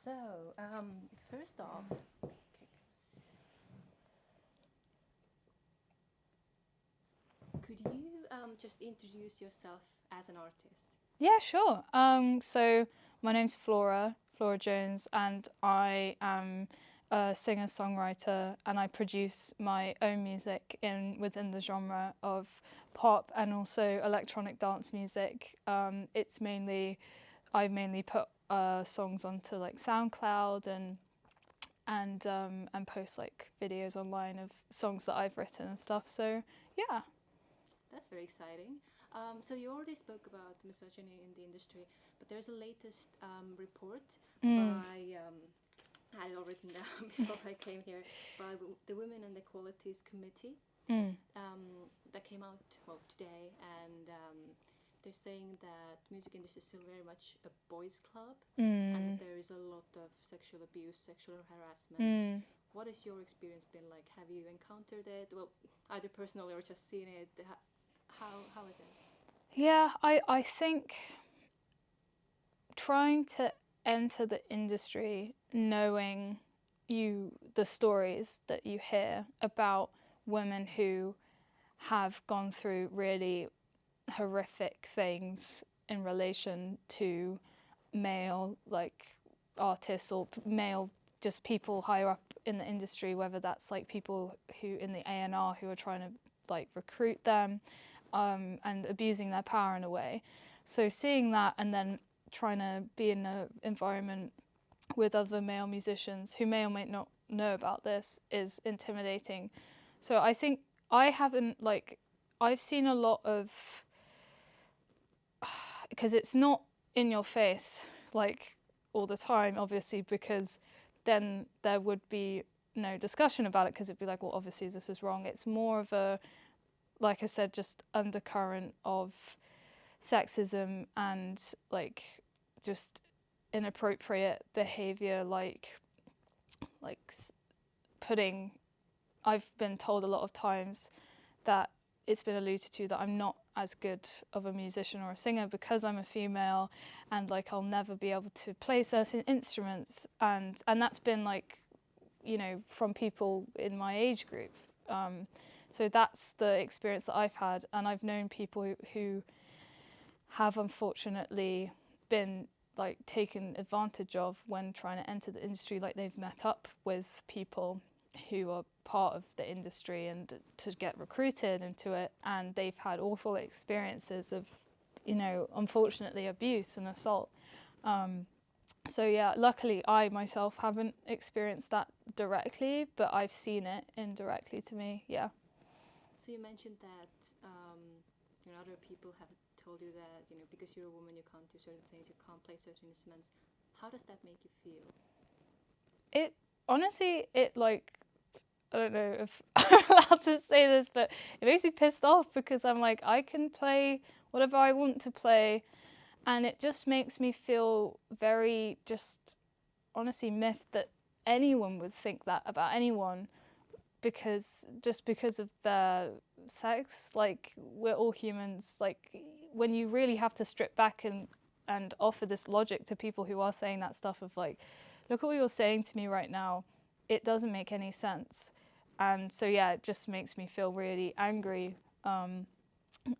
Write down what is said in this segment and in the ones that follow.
So, first off, could you just introduce yourself as an artist? Yeah, sure. So my name's Flora Jones, and I am a singer-songwriter, and I produce my own music within the genre of pop and also electronic dance music. I mainly put songs onto like SoundCloud and post like videos online of songs that I've written and stuff. So yeah. That's very exciting. So you already spoke about misogyny in the industry, but there's a latest report Mm. by I had it all written down before I came here by the Women and Equalities Committee Mm. that came out today, and they're saying that music industry is still very much a boys' club, and that Mm. there is a lot of sexual abuse, sexual harassment. Mm. What has your experience been like? Have you encountered it? Well, either personally or just seen it. How is it? Yeah, I think trying to enter the industry knowing the stories that you hear about women who have gone through really horrific things in relation to male like artists or male just people higher up in the industry, whether that's like people who in the A&R who are trying to like recruit them and abusing their power in a way. So seeing that and then trying to be in an environment with other male musicians who may or may not know about this is intimidating. So I think I haven't like I've seen a lot of because it's not in your face like all the time obviously, because then there would be no discussion about it because it'd be like, well, obviously this is wrong. It's more of a, like I said, just undercurrent of sexism and like just inappropriate behavior, like putting I've been told a lot of times that it's been alluded to that I'm not as good of a musician or a singer because I'm a female, and like I'll never be able to play certain instruments, and that's been like, from people in my age group. So that's the experience that I've had, and I've known people who have unfortunately been like taken advantage of when trying to enter the industry. Like they've met up with people who are part of the industry and to get recruited into it, and they've had awful experiences of, unfortunately abuse and assault. So yeah, luckily I myself haven't experienced that directly, but I've seen it indirectly to me. Yeah. So you mentioned that other people have told you that because you're a woman you can't do certain things, you can't play certain instruments. How does that make you feel? It honestly, it like I don't know if I'm allowed to say this, but it makes me pissed off because I'm like, I can play whatever I want to play, and it just makes me feel very just honestly miffed that anyone would think that about anyone because of their sex. Like we're all humans. Like when you really have to strip back and offer this logic to people who are saying that stuff of like, look at what you're saying to me right now, it doesn't make any sense. And so yeah, it just makes me feel really angry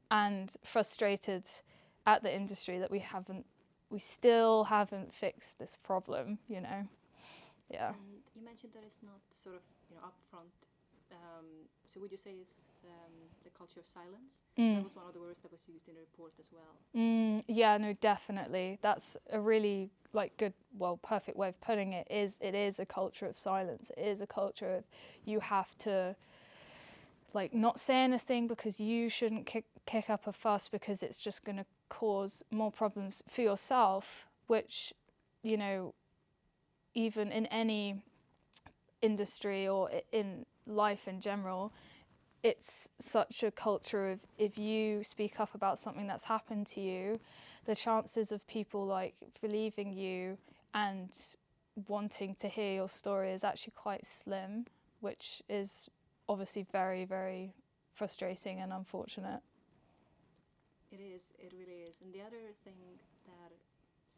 and frustrated at the industry that we still haven't fixed this problem, Yeah. And you mentioned that it's not sort of upfront. So would you say it's the culture of silence? That Mm. was one of the words that was used in the report as well. Yeah, no, definitely. That's a really like good, well, perfect way of putting it. It is a culture of silence. It is a culture of you have to like not say anything because you shouldn't kick up a fuss because it's just going to cause more problems for yourself, which, you know, even in any industry or in life in general, it's such a culture of if you speak up about something that's happened to you, the chances of people like believing you and wanting to hear your story is actually quite slim, which is obviously very, very frustrating and unfortunate. It is. It really is. And the other thing that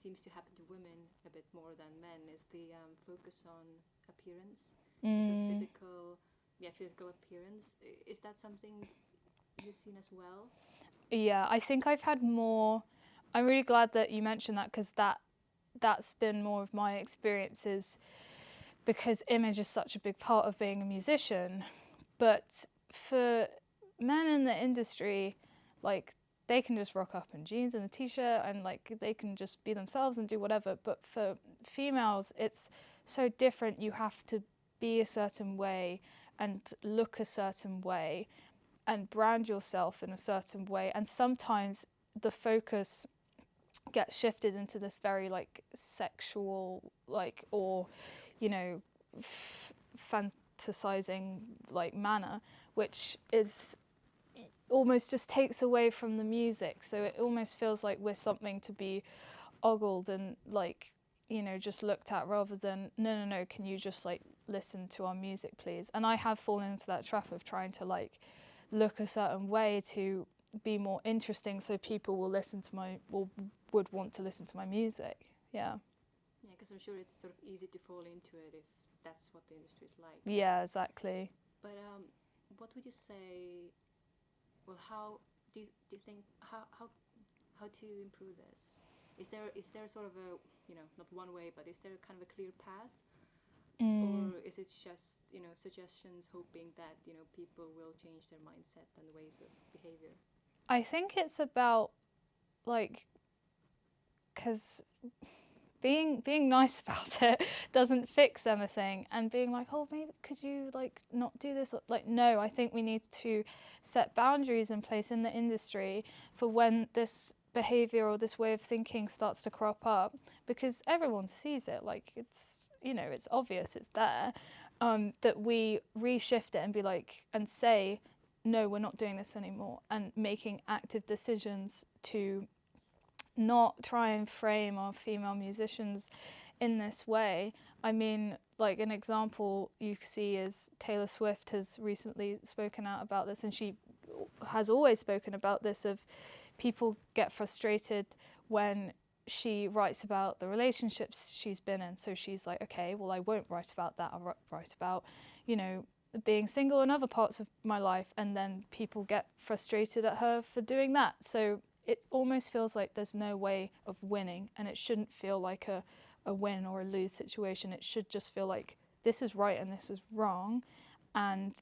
seems to happen to women a bit more than men is the focus on appearance, so Mm. physical appearance. Is that something you've seen as well? Yeah, I think I've had more. I'm really glad that you mentioned that because that's been more of my experiences because image is such a big part of being a musician. But for men in the industry, like they can just rock up in jeans and a t-shirt and like they can just be themselves and do whatever. But for females, it's so different. You have to be a certain way and look a certain way and brand yourself in a certain way. And sometimes the focus gets shifted into this very like sexual like or you know fantasizing like manner, which is almost just takes away from the music, so it almost feels like we're something to be ogled and like just looked at rather than no, can you just like listen to our music please. And I have fallen into that trap of trying to like look a certain way to be more interesting so people will listen to my would want to listen to my music. Yeah. Yeah, because I'm sure it's sort of easy to fall into it if that's what the industry is like. Yeah, exactly. But what would you say? Well, how do you think how to improve this? Is there sort of a not one way, but is there kind of a clear path, Mm. or is it just suggestions, hoping that people will change their mindset and ways of behavior? I think it's about like because being nice about it doesn't fix anything, and being like, oh, maybe could you like not do this, or like no, I think we need to set boundaries in place in the industry for when this behavior or this way of thinking starts to crop up, because everyone sees it, like it's it's obvious, it's there, that we reshift it and be like and say no, we're not doing this anymore, and making active decisions to not try and frame our female musicians in this way. I mean, like an example you see is Taylor Swift has recently spoken out about this, and she has always spoken about this of people get frustrated when she writes about the relationships she's been in. So she's like, okay, well, I won't write about that. I'll write about, you know, being single in other parts of my life. And then people get frustrated at her for doing that. So it almost feels like there's no way of winning, and it shouldn't feel like a win or a lose situation. It should just feel like this is right and this is wrong. And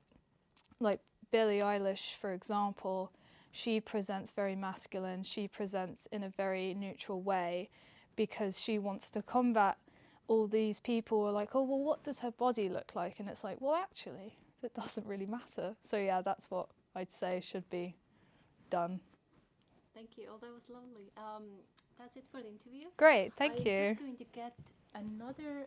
like Billie Eilish, for example, she presents very masculine, she presents in a very neutral way because she wants to combat all these people who are like, oh, well, what does her body look like? And it's like, well, actually, it doesn't really matter. So, yeah, that's what I'd say should be done. Thank you. Oh, that was lovely. That's it for the interview. Great, thank I'm you. just going to get another